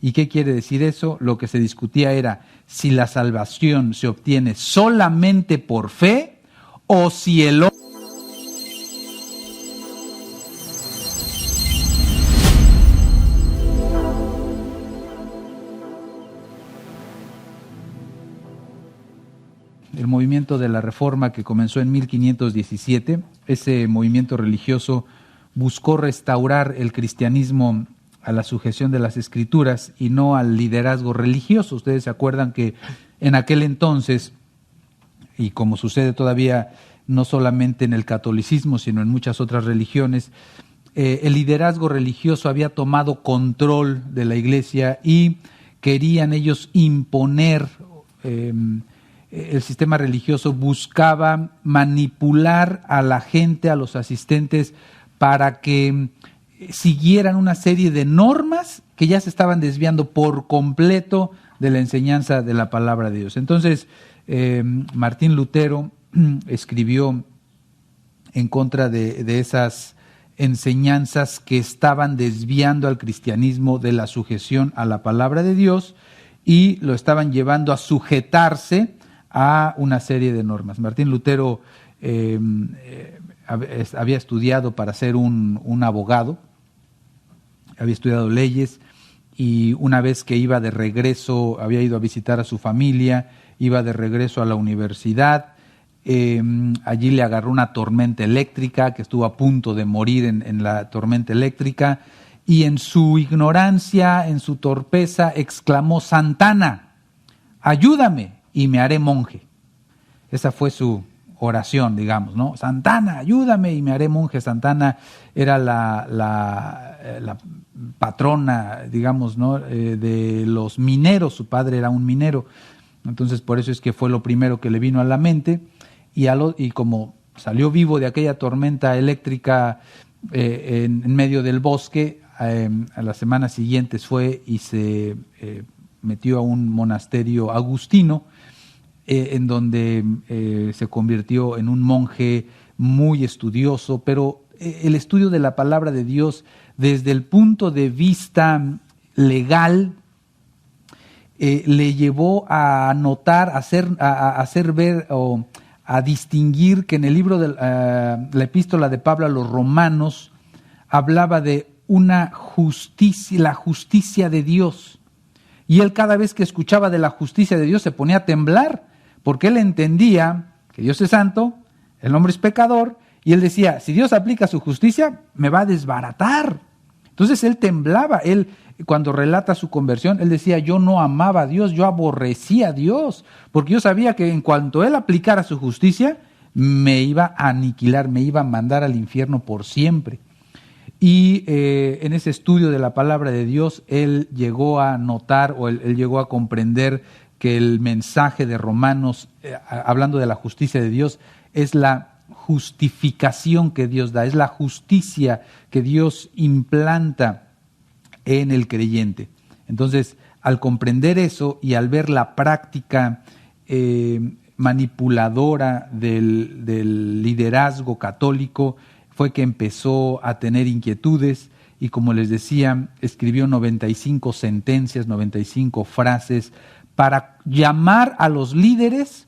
¿Y qué quiere decir eso? Lo que se discutía era si la salvación se obtiene solamente por fe o si el hombre... El movimiento de la Reforma que comenzó en 1517, ese movimiento religioso buscó restaurar el cristianismo a la sujeción de las Escrituras y no al liderazgo religioso. Ustedes se acuerdan que en aquel entonces, y como sucede todavía no solamente en el catolicismo, sino en muchas otras religiones, el liderazgo religioso había tomado control de la iglesia y querían ellos imponer, el sistema religioso buscaba manipular a la gente, a los asistentes, para que siguieran una serie de normas que ya se estaban desviando por completo de la enseñanza de la palabra de Dios. Entonces, Martín Lutero escribió en contra de esas enseñanzas que estaban desviando al cristianismo de la sujeción a la palabra de Dios y lo estaban llevando a sujetarse a una serie de normas. Martín Lutero había estudiado para ser un abogado, había estudiado leyes y una vez que iba de regreso, había ido a visitar a su familia, iba de regreso a la universidad, allí le agarró una tormenta eléctrica, que estuvo a punto de morir en la tormenta eléctrica, y en su ignorancia, en su torpeza, exclamó: Santana, ayúdame y me haré monje. Esa fue su oración, digamos, ¿no? Santana, ayúdame y me haré monje. Santana era la patrona, digamos, ¿no? De los mineros. Su padre era un minero. Entonces, por eso es que fue lo primero que le vino a la mente. Y como salió vivo de aquella tormenta eléctrica en medio del bosque, a las semanas siguientes fue y se metió a un monasterio agustino, en donde se convirtió en un monje muy estudioso, pero el estudio de la palabra de Dios desde el punto de vista legal le llevó a notar, a hacer ver o a distinguir que en el libro de la epístola de Pablo a los Romanos hablaba de una justicia, la justicia de Dios. Y él cada vez que escuchaba de la justicia de Dios se ponía a temblar, porque él entendía que Dios es santo, el hombre es pecador, y él decía, si Dios aplica su justicia, me va a desbaratar. Entonces él temblaba, él cuando relata su conversión, él decía, yo no amaba a Dios, yo aborrecía a Dios, porque yo sabía que en cuanto él aplicara su justicia, me iba a aniquilar, me iba a mandar al infierno por siempre. Y en ese estudio de la palabra de Dios, él llegó a notar o él llegó a comprender que el mensaje de Romanos, hablando de la justicia de Dios, es la justificación que Dios da, es la justicia que Dios implanta en el creyente. Entonces, al comprender eso y al ver la práctica manipuladora del liderazgo católico, fue que empezó a tener inquietudes y, como les decía, escribió 95 sentencias, 95 frases para llamar a los líderes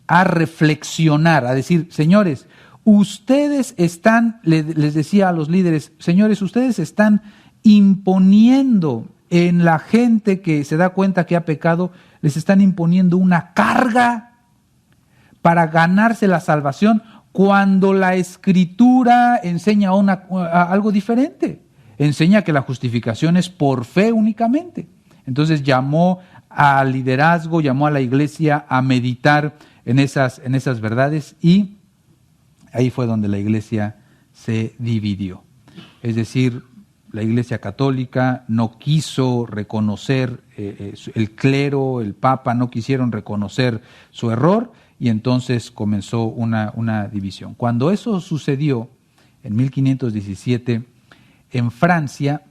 a reflexionar, a decir, señores, ustedes están, les decía a los líderes, señores, ustedes están imponiendo en la gente que se da cuenta que ha pecado, les están imponiendo una carga para ganarse la salvación, cuando la Escritura enseña algo diferente. Enseña que la justificación es por fe únicamente. Entonces llamó al liderazgo, llamó a la iglesia a meditar en esas verdades, y ahí fue donde la iglesia se dividió. Es decir, la iglesia católica no quiso reconocer, el clero, el papa no quisieron reconocer su error, y entonces comenzó una división. Cuando eso sucedió, en 1517, en Francia,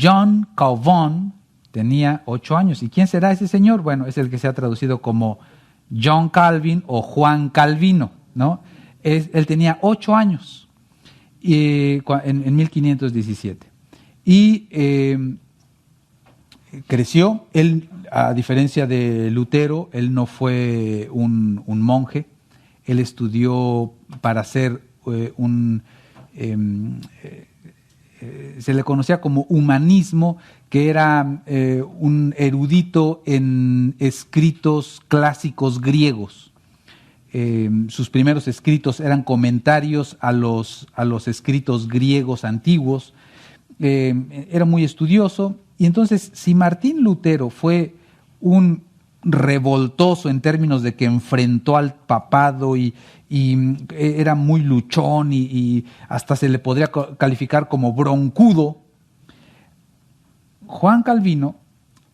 John Calvin tenía 8 años. ¿Y quién será ese señor? Bueno, es el que se ha traducido como John Calvin o Juan Calvino, ¿no? Él tenía 8 años en 1517. Y creció. Él, a diferencia de Lutero, él no fue un monje. Él estudió para ser se le conocía como humanismo, que era un erudito en escritos clásicos griegos. Sus primeros escritos eran comentarios a los escritos griegos antiguos. Era muy estudioso. Y entonces, si Martín Lutero fue un revoltoso en términos de que enfrentó al papado y era muy luchón y hasta se le podría calificar como broncudo, Juan Calvino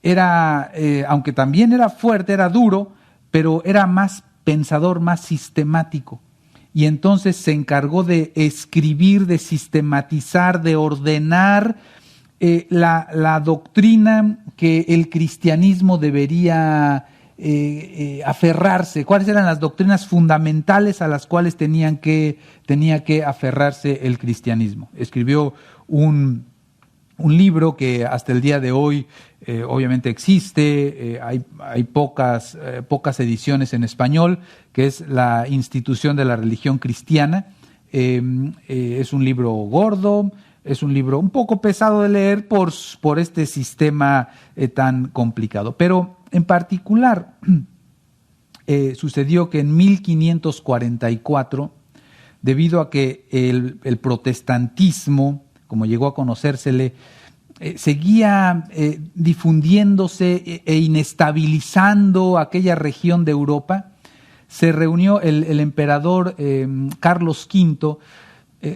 era, aunque también era fuerte, era duro, pero era más pensador, más sistemático. Y entonces se encargó de escribir, de sistematizar, de ordenar la doctrina que el cristianismo debería aferrarse, cuáles eran las doctrinas fundamentales a las cuales tenía que aferrarse el cristianismo. Escribió un libro que hasta el día de hoy obviamente existe, hay pocas ediciones en español, que es La Institución de la Religión Cristiana. Es un libro gordo, es un libro un poco pesado de leer por este sistema tan complicado. Pero en particular sucedió que en 1544, debido a que el protestantismo, como llegó a conocérsele, seguía difundiéndose e inestabilizando aquella región de Europa, se reunió el emperador Carlos V,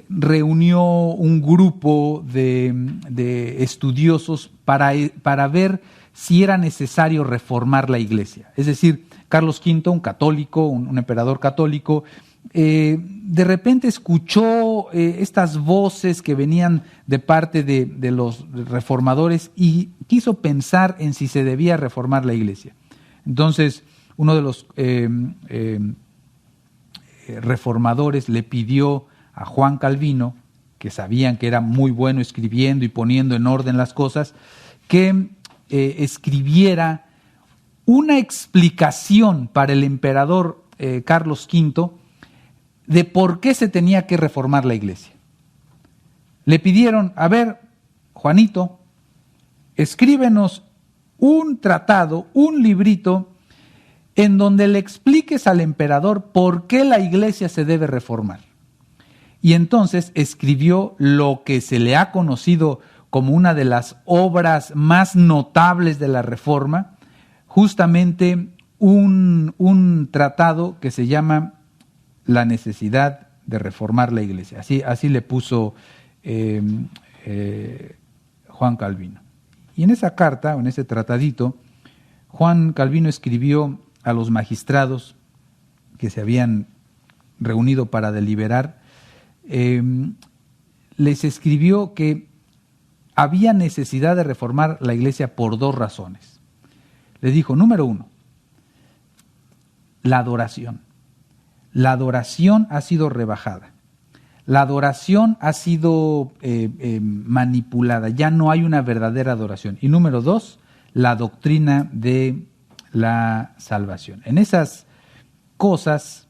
reunió un grupo de estudiosos para ver si era necesario reformar la iglesia. Es decir, Carlos V, un católico, un emperador católico, de repente escuchó estas voces que venían de parte de los reformadores y quiso pensar en si se debía reformar la iglesia. Entonces, uno de los reformadores le pidió a Juan Calvino, que sabían que era muy bueno escribiendo y poniendo en orden las cosas, que escribiera una explicación para el emperador Carlos V de por qué se tenía que reformar la iglesia. Le pidieron, a ver, Juanito, escríbenos un tratado, un librito, en donde le expliques al emperador por qué la iglesia se debe reformar. Y entonces escribió lo que se le ha conocido como una de las obras más notables de la Reforma, justamente un tratado que se llama La necesidad de reformar la iglesia. Así le puso Juan Calvino. Y en esa carta, o en ese tratadito, Juan Calvino escribió a los magistrados que se habían reunido para deliberar, les escribió que había necesidad de reformar la iglesia por dos razones. Les dijo, número uno, la adoración. La adoración ha sido rebajada. La adoración ha sido manipulada. Ya no hay una verdadera adoración. Y número dos, la doctrina de la salvación. En esas cosas,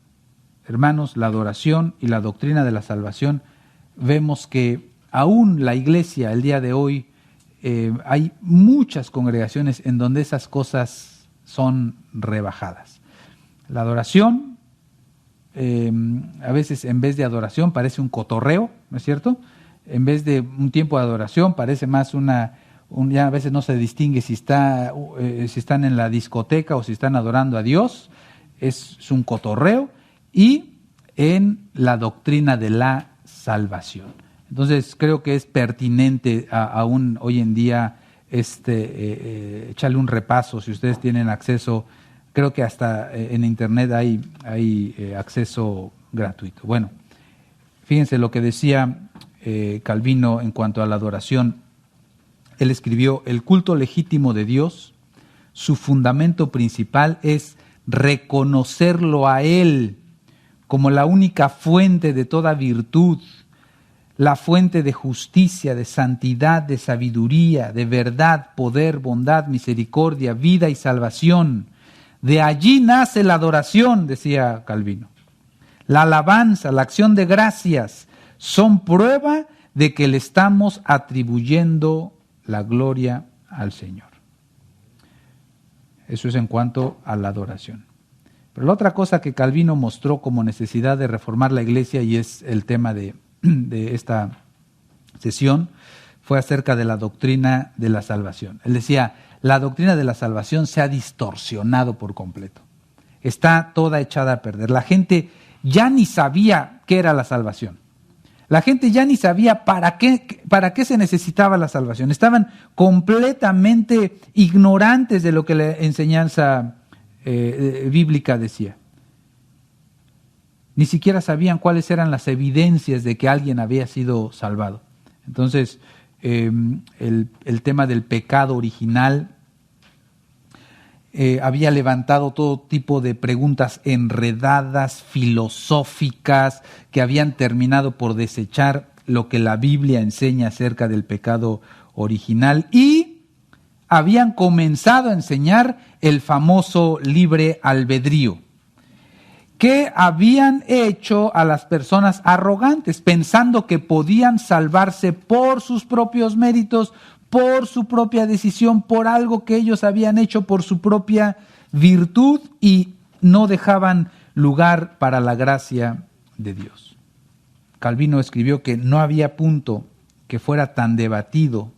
hermanos, la adoración y la doctrina de la salvación, vemos que aún la iglesia el día de hoy, hay muchas congregaciones en donde esas cosas son rebajadas. La adoración, a veces en vez de adoración parece un cotorreo, ¿no es cierto? En vez de un tiempo de adoración parece más ya a veces no se distingue si están en la discoteca o si están adorando a Dios, es un cotorreo, y en la doctrina de la salvación. Entonces creo que es pertinente aún hoy en día echarle un repaso, si ustedes tienen acceso. Creo que hasta en internet hay acceso gratuito. Bueno, fíjense lo que decía Calvino en cuanto a la adoración. Él escribió, el culto legítimo de Dios, su fundamento principal es reconocerlo a Él como la única fuente de toda virtud, la fuente de justicia, de santidad, de sabiduría, de verdad, poder, bondad, misericordia, vida y salvación. De allí nace la adoración, decía Calvino. La alabanza, la acción de gracias son prueba de que le estamos atribuyendo la gloria al Señor. Eso es en cuanto a la adoración. Pero la otra cosa que Calvino mostró como necesidad de reformar la iglesia, y es el tema de esta sesión, fue acerca de la doctrina de la salvación. Él decía, la doctrina de la salvación se ha distorsionado por completo. Está toda echada a perder. La gente ya ni sabía qué era la salvación. La gente ya ni sabía para qué se necesitaba la salvación. Estaban completamente ignorantes de lo que la enseñanza bíblica decía. Ni siquiera sabían cuáles eran las evidencias de que alguien había sido salvado. Entonces, el tema del pecado original había levantado todo tipo de preguntas enredadas, filosóficas, que habían terminado por desechar lo que la Biblia enseña acerca del pecado original y habían comenzado a enseñar el famoso libre albedrío, que habían hecho a las personas arrogantes, pensando que podían salvarse por sus propios méritos, por su propia decisión, por algo que ellos habían hecho por su propia virtud y no dejaban lugar para la gracia de Dios. Calvino escribió que no había punto que fuera tan debatido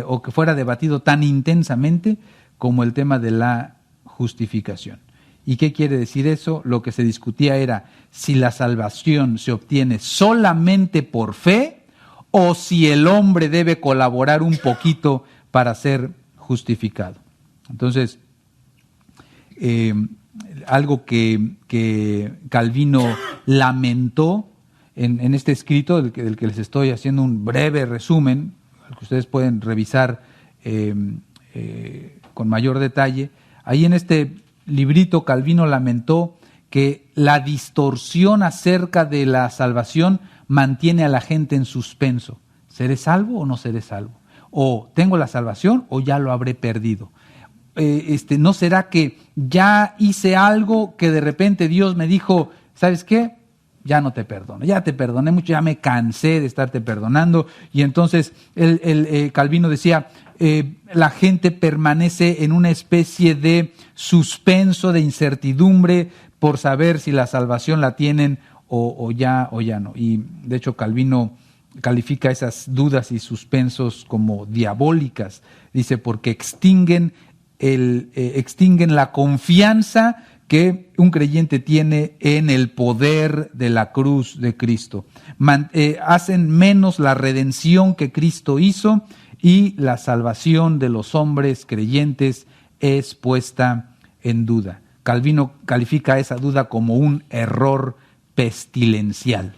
o que fuera debatido tan intensamente como el tema de la justificación. ¿Y qué quiere decir eso? Lo que se discutía era si la salvación se obtiene solamente por fe o si el hombre debe colaborar un poquito para ser justificado. Entonces, algo que Calvino lamentó en este escrito, del que les estoy haciendo un breve resumen, que ustedes pueden revisar con mayor detalle. Ahí en este librito Calvino lamentó que la distorsión acerca de la salvación mantiene a la gente en suspenso. ¿Seré salvo o no seré salvo? ¿O tengo la salvación o ya lo habré perdido? ¿No será que ya hice algo que de repente Dios me dijo, ¿sabes qué? Ya no te perdono, ya te perdoné mucho, ya me cansé de estarte perdonando. Y entonces Calvino decía, la gente permanece en una especie de suspenso, de incertidumbre por saber si la salvación la tienen o ya no. Y de hecho Calvino califica esas dudas y suspensos como diabólicas. Dice, porque extinguen la confianza que un creyente tiene en el poder de la cruz de Cristo. Hacen menos la redención que Cristo hizo y la salvación de los hombres creyentes es puesta en duda. Calvino califica esa duda como un error pestilencial.